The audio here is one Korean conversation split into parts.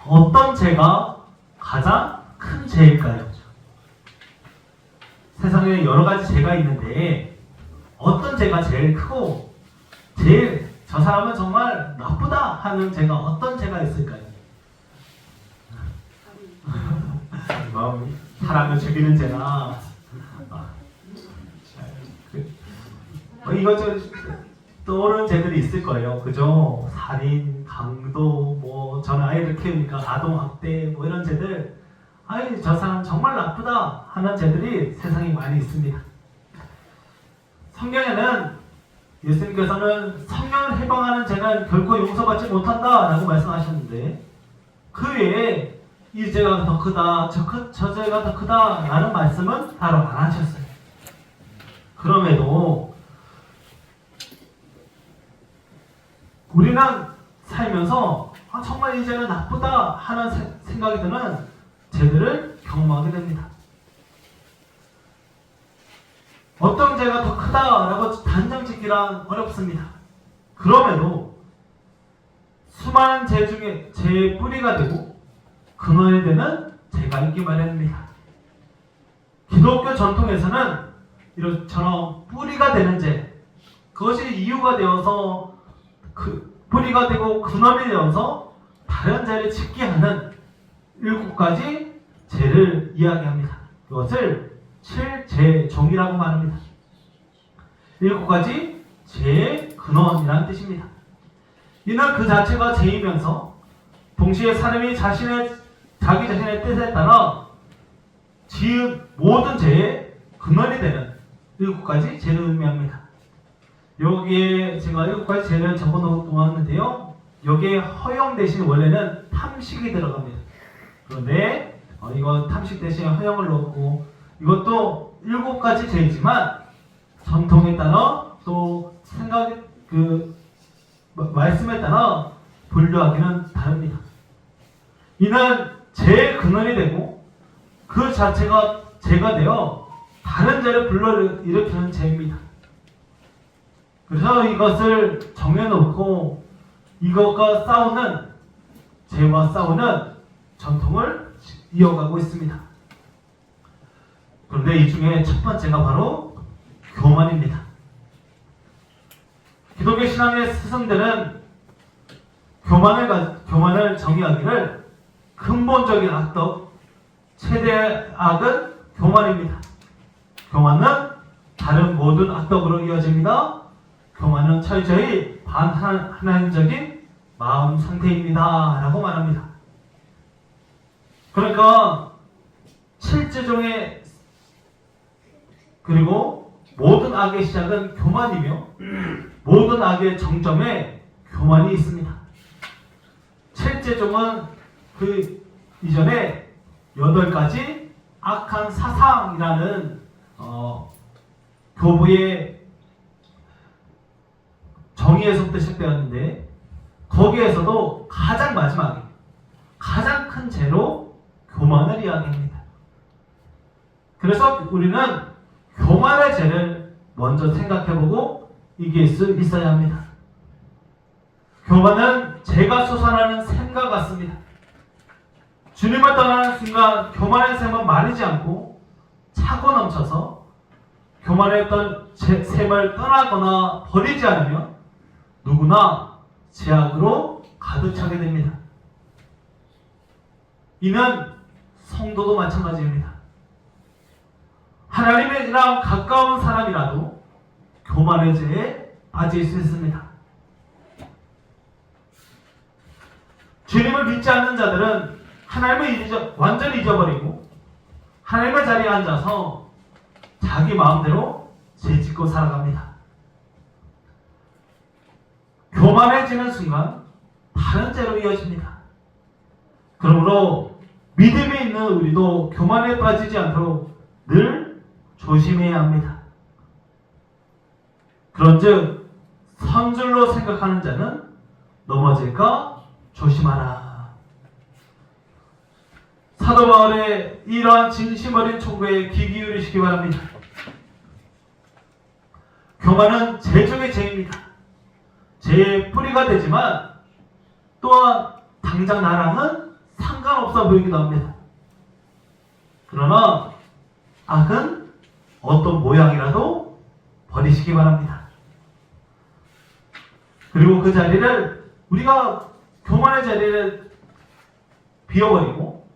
어떤 죄가 가장 큰 죄일까요? 세상에 여러 가지 죄가 있는데 어떤 죄가 제일 크고 제일 저 사람은 정말 나쁘다 하는 죄가 어떤 죄가 있을까요? 사람을 죽이는 죄나 이것저것 떠오르는 죄들이 있을 거예요. 그죠? 살인, 강도, 뭐 저는 아이를 키우니까 아동학대 뭐 이런 죄들, 아이 저 사람 정말 나쁘다 하는 죄들이 세상에 많이 있습니다. 성경에는 예수님께서는 성령을 해방하는 죄는 결코 용서받지 못한다 라고 말씀하셨는데 그 외에 이 죄가 더 크다, 저 죄가 더 크다 라는 말씀은 바로 안 하셨어요. 그럼에도 우리는 살면서 정말 이 죄는 나쁘다 하는 생각이 드는 죄들을 경험하게 됩니다. 어떤 죄가 더 크다라고 단정 짓기란 어렵습니다. 그럼에도 수많은 죄 중에 죄의 뿌리가 되고 근원이 되는 죄가 있기 마련입니다. 기독교 전통에서는 이처럼 뿌리가 되는 죄, 그것이 이유가 되어서 뿌리가 되고 근원이 되어서 다른 죄를 짓게 하는 7가지 죄를 이야기합니다. 이것을 7죄종이라고 말합니다. 7가지 죄의 근원이라는 뜻입니다. 이는 그 자체가 죄이면서 동시에 사람이 자기 자신의 뜻에 따라 지은 모든 죄의 근원이 되는 7가지 죄를 의미합니다. 여기에 제가 7가지 죄를 적어놓았는데요. 여기에 허용 대신 원래는 탐식이 들어갑니다. 그런데 이거 탐식 대신 허용을 넣고 이것도 7가지 죄이지만 전통에 따라 또 말씀에 따라 분류하기는 다릅니다. 이는 죄의 근원이 되고 그 자체가 죄가 되어 다른 죄를 불러일으키는 죄입니다. 그래서 이것을 정해놓고 이것과 싸우는 죄와 싸우는 전통을 이어가고 있습니다. 그런데 이 중에 첫 번째가 바로 교만입니다. 기독교 신앙의 스승들은 교만을 정의하기를 근본적인 악덕, 최대 악은 교만입니다. 교만은 다른 모든 악덕으로 이어집니다. 교만은 철저히 반하나님적인 마음 상태입니다 라고 말합니다. 그러니까 7죄종의 그리고 모든 악의 시작은 교만이며 모든 악의 정점에 교만이 있습니다. 7죄종은 그 이전에 8가지 악한 사상이라는 교부의 정의에서부터 시작되었는데 거기에서도 가장 마지막에 가장 큰 죄로 교만을 이야기합니다. 그래서 우리는 교만의 죄를 먼저 생각해보고 이길 수 있어야 합니다. 교만은 죄가 솟아나는 샘과 같습니다. 주님을 떠나는 순간 교만의 샘은 마르지 않고 차고 넘쳐서 교만했던 샘을 떠나거나 버리지 않으면 누구나 죄악으로 가득 차게 됩니다. 이는 성도도 마찬가지입니다. 하나님이랑 가까운 사람이라도 교만의 죄에 빠질 수 있습니다. 주님을 믿지 않는 자들은 하나님을 완전히 잊어버리고 하나님의 자리에 앉아서 자기 마음대로 죄짓고 살아갑니다. 교만해지는 순간 다른 죄로 이어집니다. 그러므로 믿음이 있는 우리도 교만에 빠지지 않도록 늘 조심해야 합니다. 그런즉 선줄로 생각하는 자는 넘어질까 조심하라. 사도 바울의 이러한 진심 어린 총구에 귀 기울이시기 바랍니다. 교만은 죄 중의 죄입니다. 죄의 뿌리가 되지만 또한 당장 나랑은 없어 보이기도 합니다. 그러나 악은 어떤 모양이라도 버리시기 바랍니다. 그리고 그 자리를 우리가 교만의 자리를 비워버리고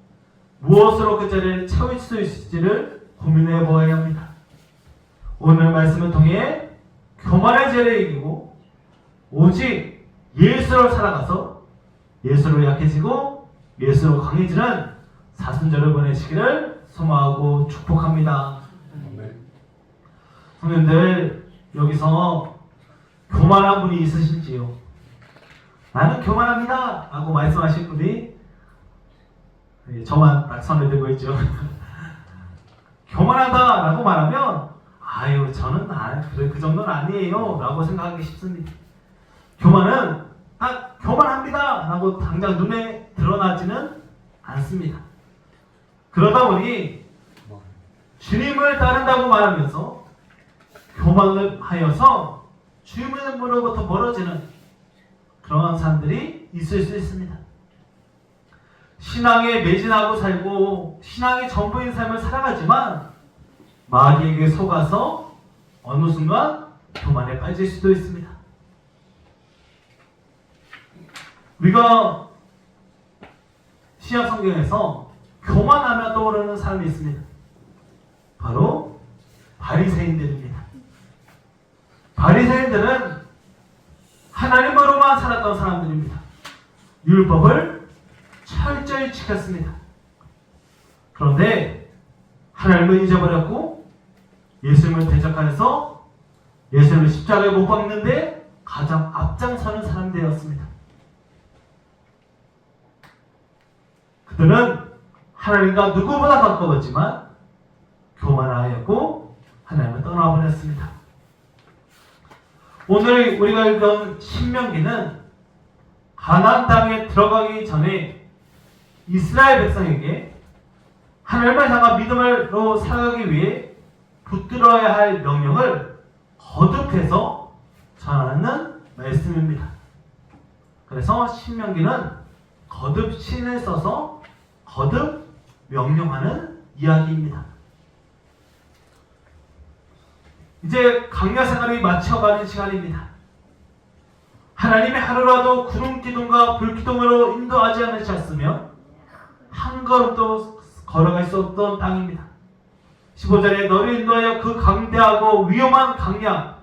무엇으로 그 자리를 채울 수 있을지를 고민해 보아야 합니다. 오늘 말씀을 통해 교만의 자리를 이기고 오직 예수로 살아가서 예수로 약해지고 예수로 강해지는 사순절을 보내시기를 소망하고 축복합니다. 성도님들, 여기서 교만한 분이 있으신지요? 나는 교만합니다 라고 말씀하신 분이 저만 딱 손을 들고 있죠. 교만하다 라고 말하면 아유 저는 그래, 그 정도는 아니에요 라고 생각하기 쉽습니다. 교만은 교만합니다 라고 당장 눈에 드러나지는 않습니다. 그러다 보니 주님을 따른다고 말하면서 교만을 하여서 주님으로부터 멀어지는 그러한 사람들이 있을 수 있습니다. 신앙에 매진하고 살고 신앙이 전부인 삶을 살아가지만 마귀에게 속아서 어느 순간 교만에 빠질 수도 있습니다. 우리가 신약 성경에서 교만하면 떠오르는 사람이 있습니다. 바로 바리새인들입니다. 바리새인들은 하나님으로만 살았던 사람들입니다. 율법을 철저히 지켰습니다. 그런데 하나님을 잊어버렸고 예수님을 대적하여서 예수님을 십자가에 못 박는데 가장 앞장서는 사람들이었습니다. 그들은 하나님과 누구보다 가까웠지만 교만하였고 하나님을 떠나버렸습니다. 오늘 우리가 읽은 신명기는 가나안 땅에 들어가기 전에 이스라엘 백성에게 하나님을 향한 믿음으로 살아가기 위해 붙들어야 할 명령을 거듭해서 전하는 말씀입니다. 그래서 신명기는 거듭 신을 써서 거듭 명령하는 이야기입니다. 이제 강야 생활이 마쳐가는 시간입니다. 하나님의 하루라도 구름 기둥과 불 기둥으로 인도하지 않으셨으면 한 걸음도 걸어갈 수 없던 땅입니다. 15절에 너를 인도하여 그 강대하고 위험한 강야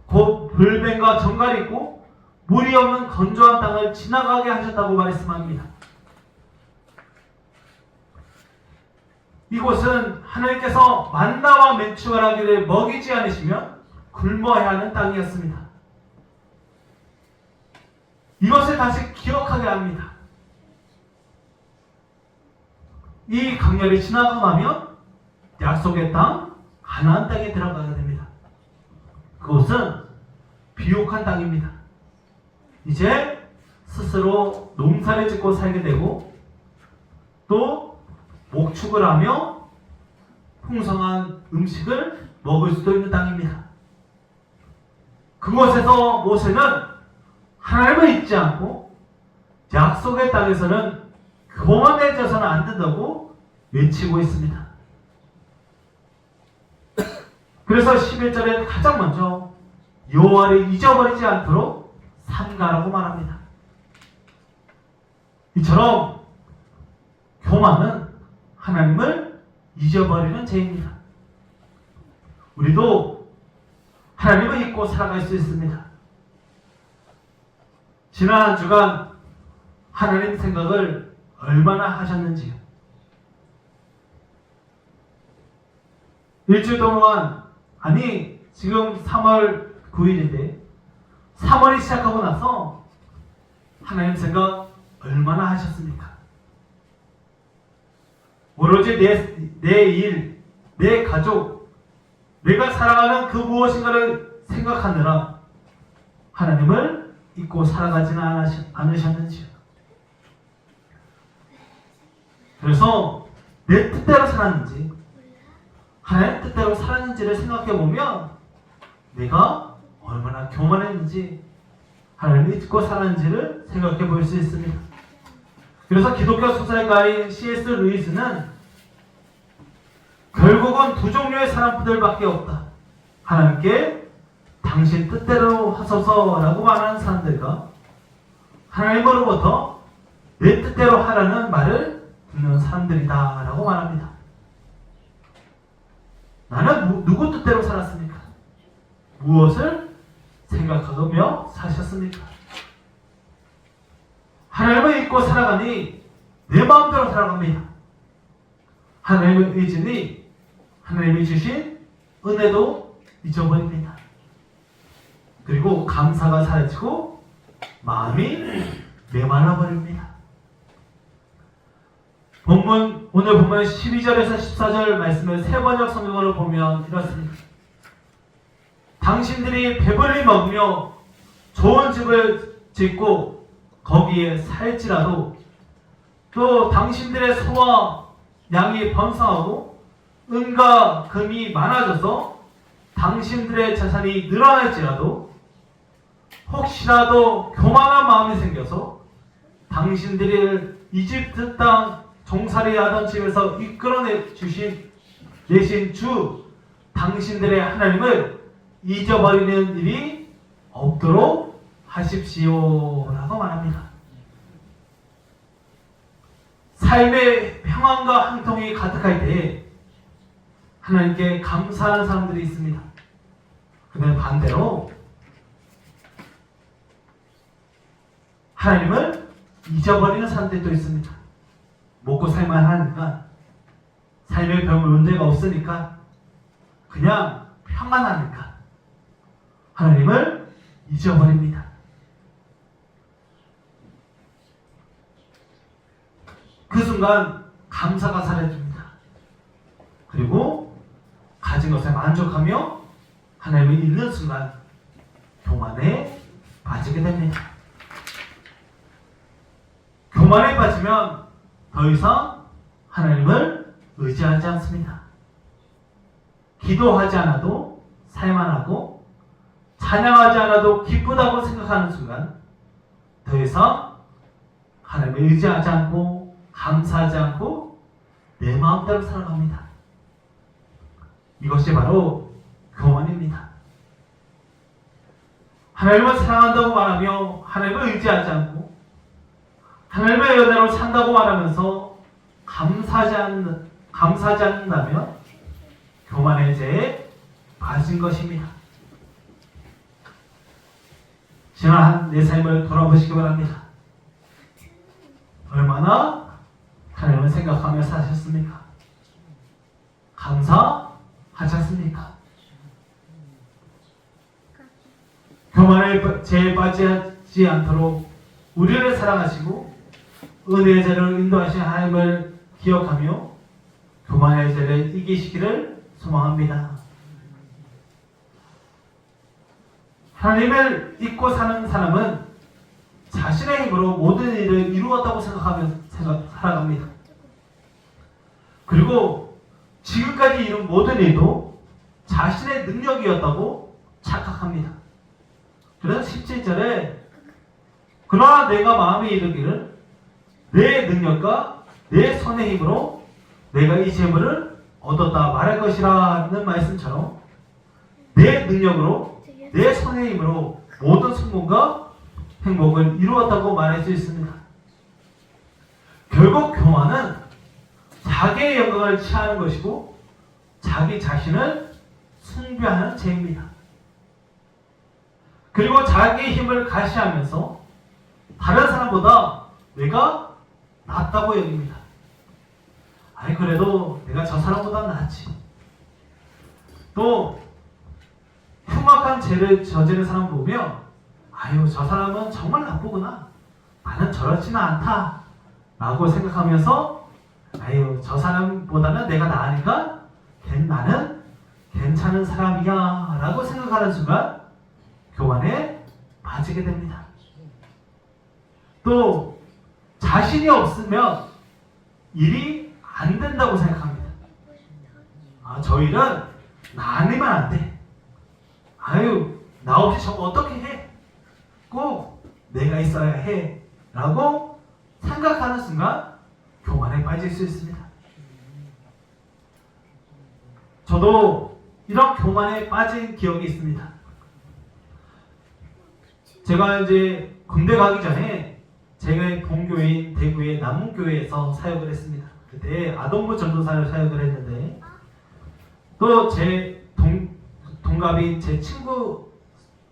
곧 불뱀과 정갈이 있고 물이 없는 건조한 땅을 지나가게 하셨다고 말씀합니다. 이곳은 하나님께서 만나와 맨추가라기를 먹이지 않으시면 굶어야 하는 땅이었습니다. 이것을 다시 기억하게 합니다. 이 강야를 지나고 나면 약속의 땅 가나안 땅에 들어가게 됩니다. 그곳은 비옥한 땅입니다. 이제 스스로 농사를 짓고 살게 되고 또 목축을 하며 풍성한 음식을 먹을 수도 있는 땅입니다. 그곳에서 모세는 하나님을 잊지 않고 약속의 땅에서는 교만해져서는 안 된다고 외치고 있습니다. 그래서 11절에 가장 먼저 여호와를 잊어버리지 않도록 삼가라고 말합니다. 이처럼 교만은 하나님을 잊어버리는 죄입니다. 우리도 하나님을 잊고 살아갈 수 있습니다. 지난 한 주간 하나님 생각을 얼마나 하셨는지요? 일주일 동안, 아니 지금 3월 9일인데 3월이 시작하고 나서 하나님 생각 얼마나 하셨습니까? 오로지 내 일, 내 가족, 내가 살아가는 그 무엇인가를 생각하느라 하나님을 잊고 살아가지는 않으셨는지요? 그래서 내 뜻대로 살았는지 하나님 뜻대로 살았는지를 생각해보면 내가 얼마나 교만했는지 하나님을 잊고 살았는지를 생각해 볼 수 있습니다. 그래서 기독교 소설가인 C.S. 루이스는 결국은 두 종류의 사람들밖에 없다. 하나님께 당신 뜻대로 하소서라고 말하는 사람들과 하나님으로부터 내 뜻대로 하라는 말을 듣는 사람들이다 라고 말합니다. 나는 누구 뜻대로 살았습니까? 무엇을 생각하며 사셨습니까? 하나님을 잊고 살아가니 내 마음대로 살아갑니다. 하나님을 잊으니 하나님이 주신 은혜도 잊어버립니다. 그리고 감사가 사라지고 마음이 메말라버립니다. 오늘 본문 12절에서 14절 말씀을 세번역 성경으로 보면 이렇습니다. 당신들이 배불리 먹으며 좋은 집을 짓고 거기에 살지라도 또 당신들의 소와 양이 번성하고 은과 금이 많아져서 당신들의 재산이 늘어날지라도 혹시라도 교만한 마음이 생겨서 당신들이 이집트 땅 종살이 하던 집에서 이끌어내 내신 주 당신들의 하나님을 잊어버리는 일이 없도록 하십시오 라고 말합니다. 삶의 평안과 한통이 가득할 때에 하나님께 감사하는 사람들이 있습니다. 그런데 반대로 하나님을 잊어버리는 사람들도 있습니다. 먹고 살만 하니까, 삶에 별 문제가 없으니까, 그냥 평안하니까 하나님을 잊어버립니다. 그 순간 감사가 사라집니다. 그리고 가진 것에 만족하며 하나님을 잊는 순간 교만에 빠지게 됩니다. 교만에 빠지면 더 이상 하나님을 의지하지 않습니다. 기도하지 않아도 살만하고 찬양하지 않아도 기쁘다고 생각하는 순간 더 이상 하나님을 의지하지 않고 감사하지 않고 내 마음대로 살아갑니다. 이것이 바로 교만입니다. 하나님을 사랑한다고 말하며 하나님을 의지하지 않고 하나님의 은혜로 산다고 말하면서 감사하지 않는다면 교만의 죄에 빠진 것입니다. 지난 내 삶을 돌아보시기 바랍니다. 얼마나 하나님을 생각하며 사셨습니까? 감사하셨습니까? 교만의 죄에 빠지지 않도록 우리를 사랑하시고 은혜의 죄를 인도하신 하나님을 기억하며 교만의 죄를 이기시기를 소망합니다. 하나님을 잊고 사는 사람은 자신의 힘으로 모든 일을 이루었다고 생각하며 살아갑니다. 그리고 지금까지 이룬 모든 일도 자신의 능력이었다고 착각합니다. 그래서 17절에 그러나 내가 마음에 이르기를 내 능력과 내 손의 힘으로 내가 이 재물을 얻었다 말할 것이라는 말씀처럼 내 능력으로 내 손의 힘으로 모든 성공과 행복을 이루었다고 말할 수 있습니다. 결국 교만은 자기의 영광을 취하는 것이고 자기 자신을 숭배하는 죄입니다. 그리고 자기의 힘을 가시하면서 다른 사람보다 내가 낫다고 여깁니다. 아니 그래도 내가 저 사람보다 낫지. 또 흉악한 죄를 저지른 사람 보면 아유 저 사람은 정말 나쁘구나. 나는 저렇지는 않다. 라고 생각하면서 아유 저 사람보다는 내가 나으니까 나는 괜찮은 사람이야 라고 생각하는 순간 교만에 빠지게 됩니다. 또 자신이 없으면 일이 안 된다고 생각합니다. 아, 저 일은 나 아니면 안 돼. 아유, 나 없이 저거 어떻게 해? 꼭 내가 있어야 해. 라고 생각하는 순간 교만에 빠질 수 있습니다. 저도 이런 교만에 빠진 기억이 있습니다. 제가 이제 군대 가기 전에 제가 본교회인 대구의 남문교회에서 사역을 했습니다. 그때 아동부 전도사를 사역을 했는데 또 제 동갑인 제 친구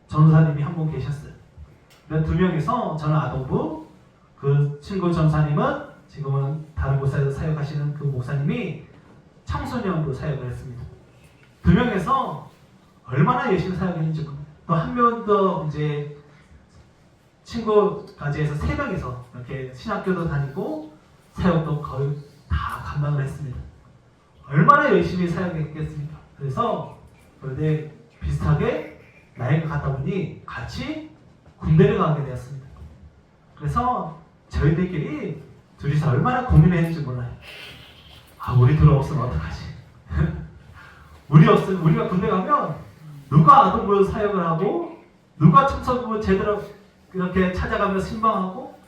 전도사님이 한 분 계셨어요. 두 명이서 저는 아동부, 그 친구 전사님은 지금은 다른 곳에서 사역하시는 그 목사님이 청소년부 사역을 했습니다. 두 명에서 얼마나 열심히 사역했는지 모릅니다. 또 한 명도 이제 친구까지 해서 세 명이서 이렇게 신학교도 다니고 사역도 거의 다 감당을 했습니다. 얼마나 열심히 사역했겠습니까? 그래서 그런데 비슷하게 나이가 같다 보니 같이 군대를 가게 되었습니다. 그래서 저희들끼리 둘이서 얼마나 고민했는지 몰라요. 아, 우리 둘 없으면 어떡하지? 우리가 군대 가면 누가 아동부 사역을 하고 누가 청소부 제대로 이렇게 찾아가며 신방하고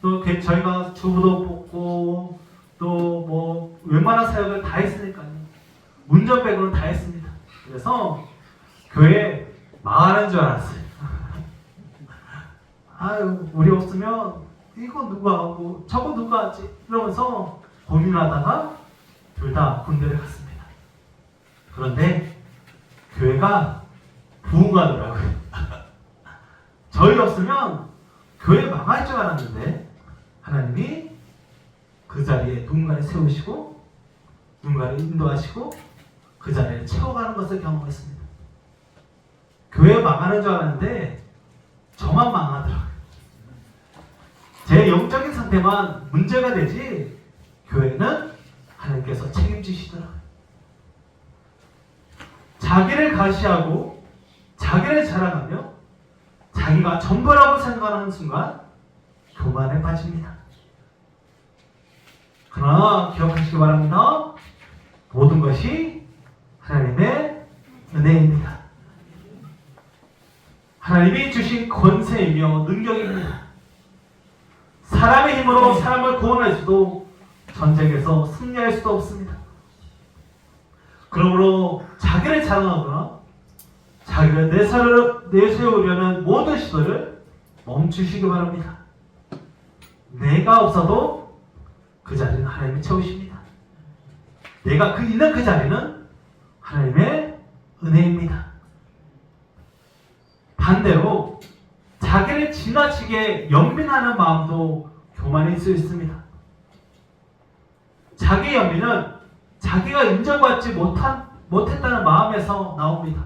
또 저희가 주부도 뽑고 또 뭐 웬만한 사역을 다 했으니까요. 운전백으로 다 했습니다. 그래서 교회 망하는 줄 알았어요. 아유, 우리 없으면 이거 누가 하고 저거 누가 하지? 이러면서 고민하다가 둘 다 군대를 갔습니다. 그런데 교회가 부흥하더라고요. 저희 없으면 교회 망할 줄 알았는데 하나님이 그 자리에 누군가를 세우시고 누군가를 인도하시고 그 자리를 채워가는 것을 경험했습니다. 교회 망하는 줄 알았는데 저만 망하더라고요. 제 영적인 상태만 문제가 되지 교회는 하나님께서 책임지시더라고요. 자기를 과시하고 자기를 자랑하며 자기가 전부라고 생각하는 순간 교만에 빠집니다. 그러나 기억하시기 바랍니다. 모든 것이 하나님의 은혜입니다. 하나님이 주신 권세이며 능력입니다. 사람의 힘으로 사람을 구원할 수도 전쟁에서 승리할 수도 없습니다. 그러므로 자기를 자랑하거나 자기를 내세우려는 모든 시도를 멈추시기 바랍니다. 내가 없어도 그 자리는 하나님이 채우십니다. 내가 있는 그 자리는 하나님의 은혜입니다. 반대로 자기를 지나치게 연민하는 마음도 교만일 수 있습니다. 자기 연민은 자기가 인정받지 못했다는 마음에서 나옵니다.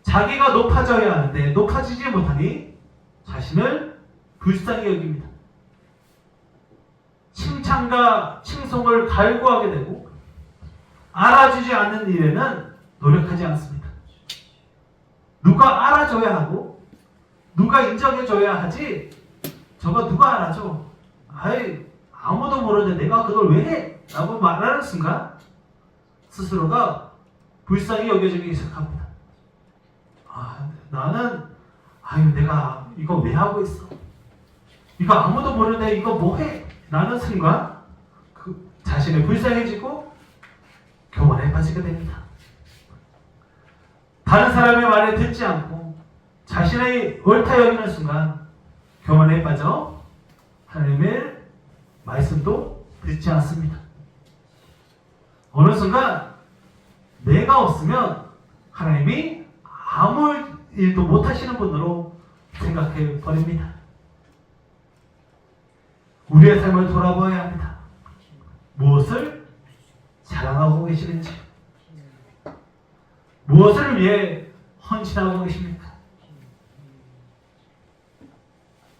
자기가 높아져야 하는데 높아지지 못하니 자신을 불쌍히 여깁니다. 칭찬과 칭송을 갈구하게 되고 알아주지 않는 일에는 노력하지 않습니다. 누가 알아줘야 하고 누가 인정해줘야 하지 저거 누가 알아줘? 아이 아무도 모르는데 내가 그걸 왜 해? 라고 말하는 순간 스스로가 불쌍히 여겨지기 시작합니다. 나는 내가 이거 왜 하고 있어? 이거 아무도 모르는데 이거 뭐 해? 라는 순간 그 자신이 불쌍해지고 교만에 빠지게 됩니다. 다른 사람의 말에 듣지 않고 자신의 옳다 여기는 순간 교만에 빠져 하나님의 말씀도 듣지 않습니다. 어느 순간 내가 없으면 하나님이 아무 일도 못하시는 분으로 생각해 버립니다. 우리의 삶을 돌아보아야 합니다. 무엇을 자랑하고 계시는지, 무엇을 위해 헌신하고 계십니까?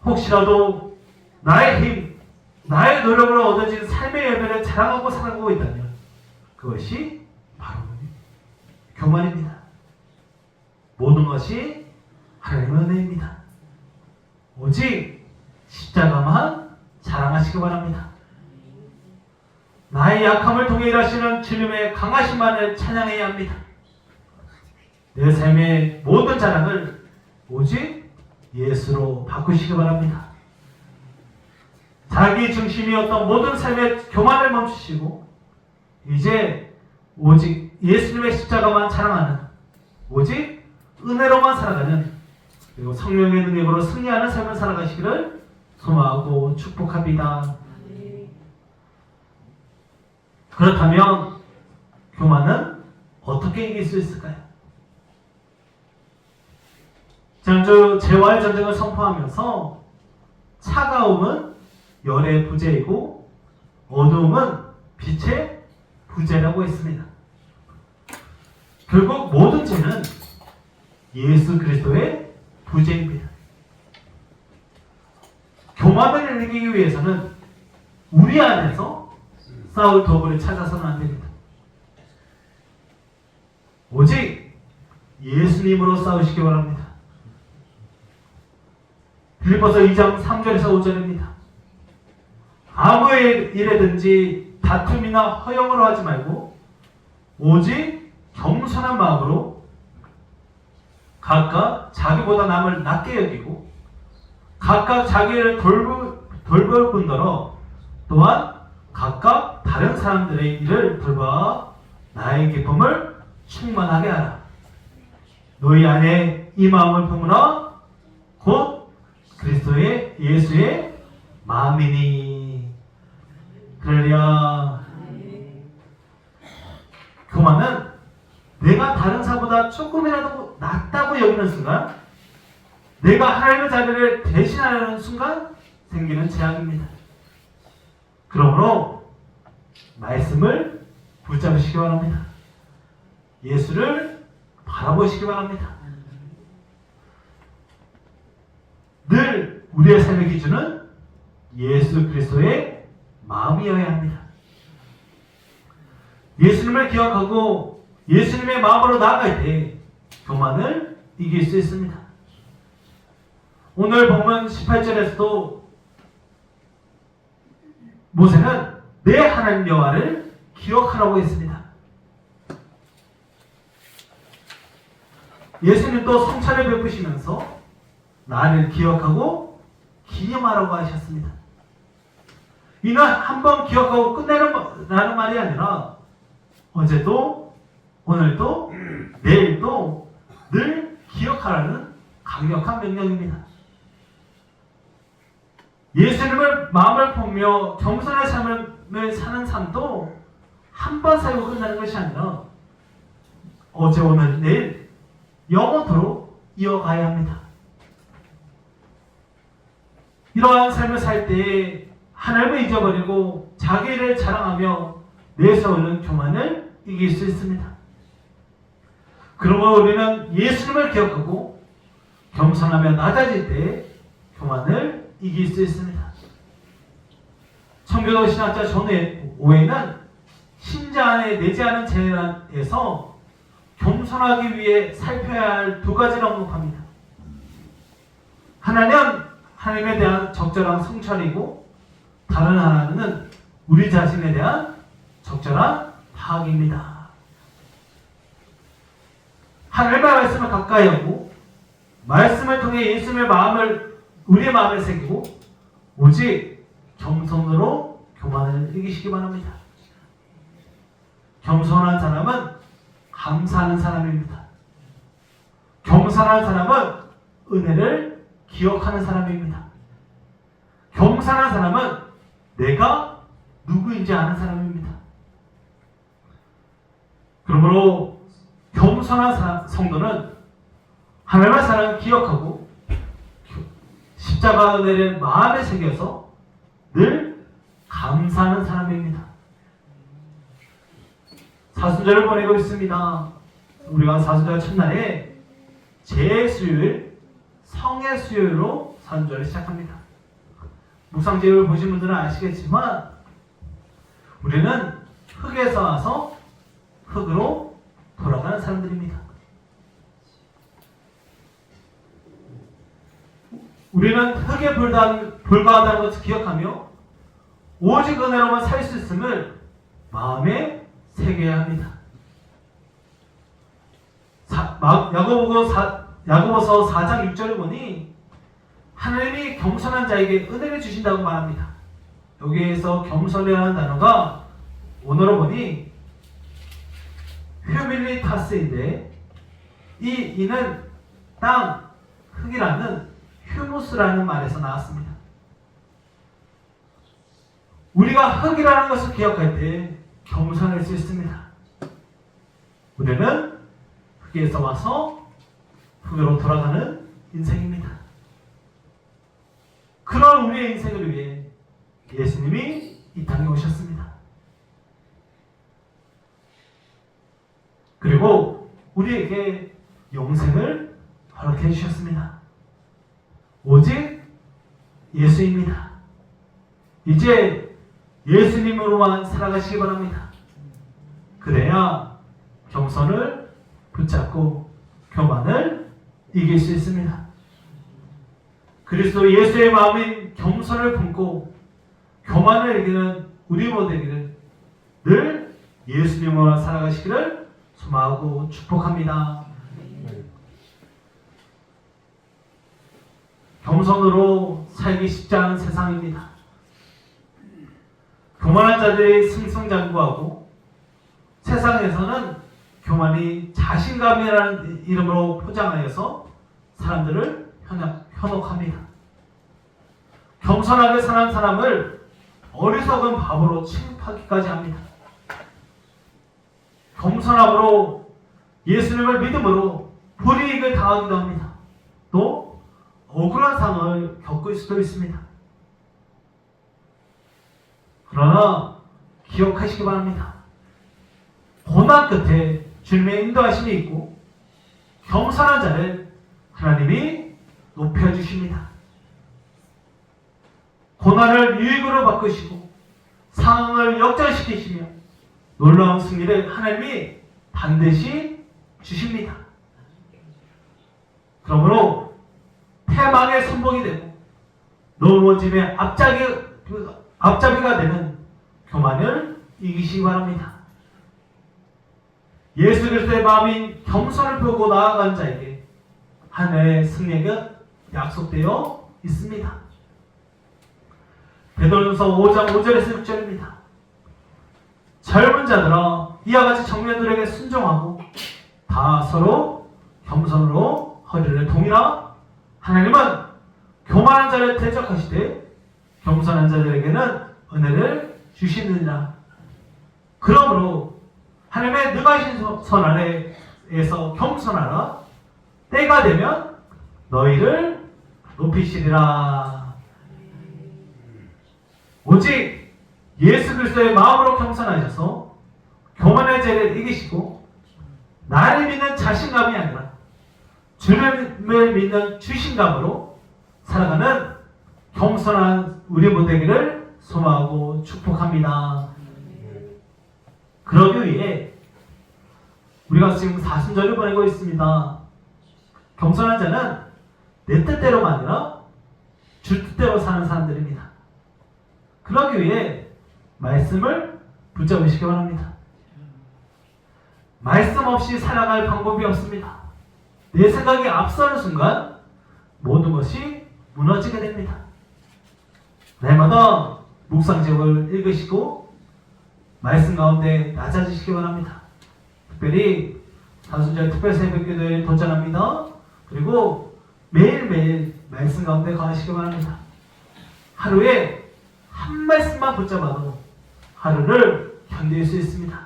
혹시라도 나의 힘, 나의 노력으로 얻어진 삶의 열매를 자랑하고 살아가고 있다면 그것이 바로 교만입니다. 모든 것이 하나님의 은혜입니다. 오직 십자가만 자랑하시기 바랍니다. 나의 약함을 통해 일하시는 주님의 강하심만을 찬양해야 합니다. 내 삶의 모든 자랑을 오직 예수로 바꾸시기 바랍니다. 자기 중심이었던 모든 삶의 교만을 멈추시고 이제 오직 예수님의 십자가만 자랑하는, 오직 은혜로만 살아가는, 그리고 성령의 능력으로 승리하는 삶을 살아가시기를 소망하고 축복합니다. 그렇다면 교만은 어떻게 이길 수 있을까요? 지난주 재활 전쟁을 선포하면서 차가움은 열의 부재이고 어두움은 빛의 부재라고 했습니다. 결국 모든 죄는 예수 그리스도의 부재입니다. 교만을 이기기 위해서는 우리 안에서 싸울 도구를 찾아서는 안 됩니다. 오직 예수님으로 싸우시기 바랍니다. 빌립보서 2장 3절에서 5절입니다. 아무 일에든지 다툼이나 허영으로 하지 말고 오직 겸손한 마음으로 각각 자기보다 남을 낮게 여기고 각각 자기를 돌볼 뿐더러 또한 각각 다른 사람들의 일을 돌봐 나의 기쁨을 충만하게 하라. 너희 안에 이 마음을 품으라. 곧 그리스도의 예수의 마음이니. 그러랴. 교만은 내가 다른 사람보다 조금이라도 낫다고 여기는 순간, 내가 하나님의 자리를 대신하려는 순간 생기는 재앙입니다. 그러므로 말씀을 붙잡으시기 바랍니다. 예수를 바라보시기 바랍니다. 늘 우리의 삶의 기준은 예수 그리스도의 마음이어야 합니다. 예수님을 기억하고 예수님의 마음으로 나아갈 때 교만을 이길 수 있습니다. 오늘 본문 18절에서도 모세는 내 하나님 여호와를 기억하라고 했습니다. 예수님도 성찬을 베푸시면서 나를 기억하고 기념하라고 하셨습니다. 이는 한번 기억하고 끝내라는 말이 아니라 어제도 오늘도 내일도 늘 기억하라는 강력한 명령입니다. 예수님을 마음을 품며 겸손의 삶을 사는 삶도 한 번 살고 끝나는 것이 아니라 어제 오늘 내일 영원토록 이어가야 합니다. 이러한 삶을 살 때에 하나님을 잊어버리고 자기를 자랑하며 내세우는 교만을 이길 수 있습니다. 그러므로 우리는 예수님을 기억하고 겸손하며 낮아질 때 교만을 이길 수 있습니다. 청교도 신학자 존 오웨이는 신자 안에 내재하는 재난에서 겸손하기 위해 살펴야 할 두 가지를 언급합니다. 하나는 하나님에 대한 적절한 성찰이고 다른 하나는 우리 자신에 대한 적절한 파악입니다. 하나님의 말씀을 가까이 하고 말씀을 통해 예수님의 마음을 우리의 마음에 새기고 오직 겸손으로 교만을 이기시기 바랍니다. 겸손한 사람은 감사하는 사람입니다. 겸손한 사람은 은혜를 기억하는 사람입니다. 겸손한 사람은 내가 누구인지 아는 사람입니다. 그러므로 겸손한 성도는 하나님의 사랑을 기억하고 십자가 은혜를 마음에 새겨서 늘 감사하는 사람입니다. 사순절을 보내고 있습니다. 우리가 사순절 첫날에 제수요일, 성의 수요일로 사순절을 시작합니다. 묵상제를 보신 분들은 아시겠지만 우리는 흙에서 와서 흙으로 돌아가는 사람들입니다. 우리는 흙에 불과하다는 것을 기억하며 오직 은혜로만 살 수 있음을 마음에 새겨야 합니다. 야고보서 4장 6절을 보니 하나님이 겸손한 자에게 은혜를 주신다고 말합니다. 여기에서 겸손이라는 단어가 오늘로 보니 휴밀리타스인데 이 이는 땅, 흙이라는 휴무스라는 말에서 나왔습니다. 우리가 흙이라는 것을 기억할 때 겸손할 수 있습니다. 우리는 흙에서 와서 흙으로 돌아가는 인생입니다. 그런 우리의 인생을 위해 예수님이 이 땅에 오셨습니다. 그리고 우리에게 영생을 허락해 주셨습니다. 오직 예수입니다. 이제 예수님으로만 살아가시기 바랍니다. 그래야 겸손을 붙잡고 교만을 이길 수 있습니다. 그리스도 예수의 마음인 겸손을 품고 교만을 이기는 우리 모두에게는 늘 예수님으로 살아가시기를 소망하고 축복합니다. 겸손으로 살기 쉽지 않은 세상입니다. 교만한 자들이 승승장구하고 세상에서는 교만이 자신감이라는 이름으로 포장하여서 사람들을 현혹합니다. 겸손하게 사는 사람을 어리석은 바보로 취급하기까지 합니다. 겸손함으로 예수님을 믿음으로 불이익을 당하기도 합니다. 또 억울한 상을 겪을 수도 있습니다. 그러나 기억하시기 바랍니다. 고난 끝에 주님의 인도하심이 있고 겸손한 자를 하나님이 높여주십니다. 고난을 유익으로 바꾸시고 상황을 역전시키시며 놀라운 승리를 하나님이 반드시 주십니다. 그러므로 패망의 선봉이 되고 넘어짐의 앞잡이가 되는 교만을 이기시기 바랍니다. 예수 그리스도의 마음인 겸손을 보고 나아간 자에게 하늘의 승리가 약속되어 있습니다. 베드로전서 5장 5절에서 6절입니다. 젊은 자들아 이와 같이 청년들에게 순종하고 다 서로 겸손으로 허리를 동이라. 하나님은 교만한 자를 대적하시되 겸손한 자들에게는 은혜를 주시느니라. 그러므로 하나님의 능하신 선 아래에서 겸손하라. 때가 되면 너희를 높이시리라. 오직 예수 그리스도의 마음으로 겸손하셔서 교만의 죄를 이기시고 나를 믿는 자신감이 아니라 주님을 믿는 주신감으로 살아가는 겸손한 우리 모두에게를 소망하고 축복합니다. 그러기 위해 우리가 지금 사순절을 보내고 있습니다. 겸손한 자는 내 뜻대로가 아니라 주 뜻대로 사는 사람들입니다. 그러기 위해 말씀을 붙잡으시기 바랍니다. 말씀 없이 살아갈 방법이 없습니다. 내 생각이 앞서는 순간 모든 것이 무너지게 됩니다. 날마다 묵상책을 읽으시고 말씀 가운데 낮아지시기 바랍니다. 특별히 사순절 특별 새벽기도에 도전합니다. 그리고 매일매일 말씀 가운데 거하시기 바랍니다. 하루에 한 말씀만 붙잡아도 하루를 견딜 수 있습니다.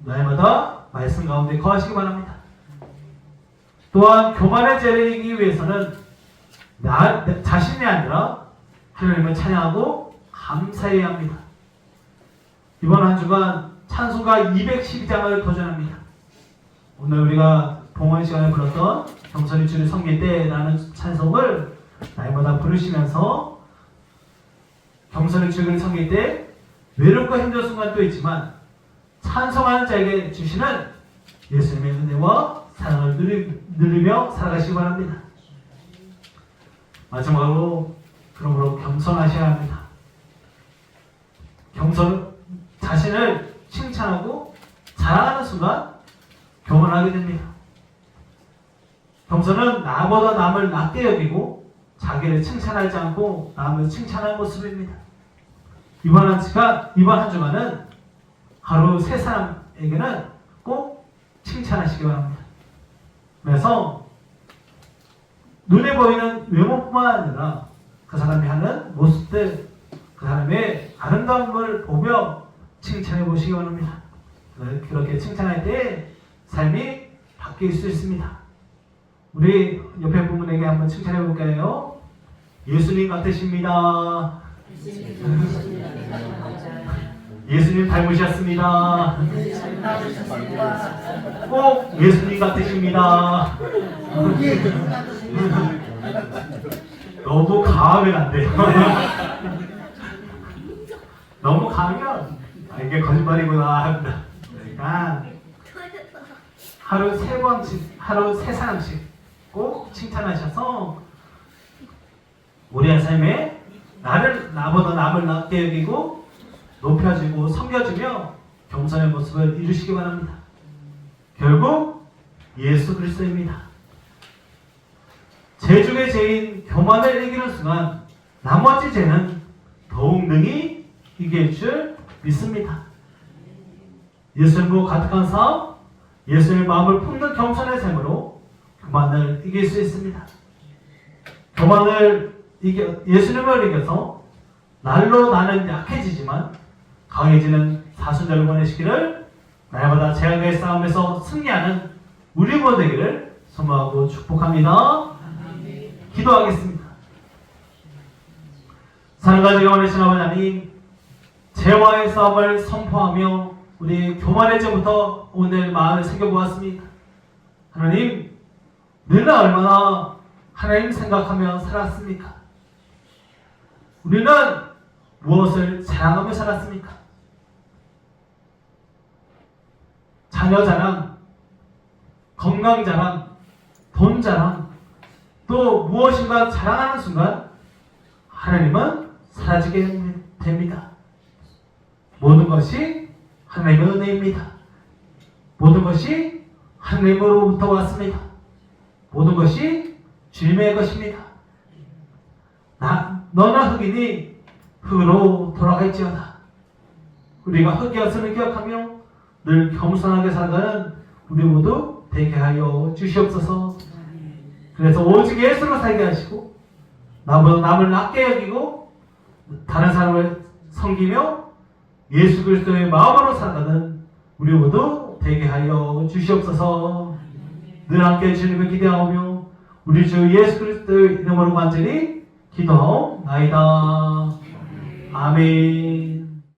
날마다 말씀 가운데 거하시기 바랍니다. 또한 교만의 죄를 이기기 위해서는 나 자신이 아니라 하나님을 찬양하고 감사해야 합니다. 이번 한 주간 찬송가 212장을 도전합니다. 오늘 우리가 봉헌 시간에 불렀던 겸손히 주를 섬길 때라는 찬송을 날마다 부르시면서 겸손히 주를 섬길 때 외롭고 힘든 순간도 있지만 찬송하는 자에게 주시는 예수님의 은혜와 사랑을 누리며 살아가시기 바랍니다. 마지막으로 그러므로 겸손하셔야 합니다. 자신을 칭찬하고 자랑하는 순간 교만하게 됩니다. 겸손은 나보다 남을 낮게 여기고 자기를 칭찬하지 않고 남을 칭찬하는 모습입니다. 이번 한 주간은 하루 세 사람에게는 꼭 칭찬하시기 바랍니다. 그래서 눈에 보이는 외모뿐만 아니라 그 사람이 하는 모습들, 그 사람의 아름다움을 보며 칭찬해 보시기 바랍니다. 그렇게 칭찬할 때 삶이 바뀔 수 있습니다. 우리 옆에 분에게 한번 칭찬해 볼까요? 예수님 같으십니다. 예수님 닮으셨습니다. 꼭 예수님 같으십니다. 너무 가하면 안 돼요. 너무 가하면 이게 거짓말이구나. 그러니까 하루 세 사람씩 꼭 칭찬하셔서 우리의 삶에 나보다 남을 낮게 여기고 높여주고 섬겨주며 겸손의 모습을 이루시기 바랍니다. 결국 예수 그리스도입니다. 제 중에 죄인 교만을 이기는 순간 나머지 죄는 더욱 능히 이길 줄 믿습니다. 예수님과 가득한 삶, 예수님의 마음을 품는 겸손의 삶으로 교만을 이길 수 있습니다. 예수님을 이겨서 날로 나는 약해지지만 강해지는 사순절을 보내시기를, 날마다 재앙의 싸움에서 승리하는 우리 모두 되기를 소망하고 축복합니다. 기도하겠습니다. 사랑과 지가 원하신 아버지 하나님, 죄와의 싸움을 선포하며 우리 교만의 죄부터 오늘 마음을 새겨보았습니다. 하나님, 우리는 얼마나 하나님 생각하며 살았습니까? 우리는 무엇을 자랑하며 살았습니까? 자녀 자랑, 건강 자랑, 돈 자랑, 또 무엇인가 자랑하는 순간 하나님은 사라지게 됩니다. 모든 것이 하나님의 은혜입니다. 모든 것이 하나님으로부터 왔습니다. 모든 것이 주님의 것입니다. 너나 흙이니 흙으로 돌아갈지어다. 우리가 흙이었음을 기억하며 늘 겸손하게 살아가는 우리 모두 되게 하여 주시옵소서. 그래서 오직 예수로 살게 하시고 나보다 남을 낮게 여기고 다른 사람을 섬기며 예수 그리스도의 마음으로 살아가는 우리 모두 되게 하여 주시옵소서. 늘 함께 주님을 기대하며 우리 주 예수 그리스도의 이름으로 간절히 기도하옵나이다. 아멘.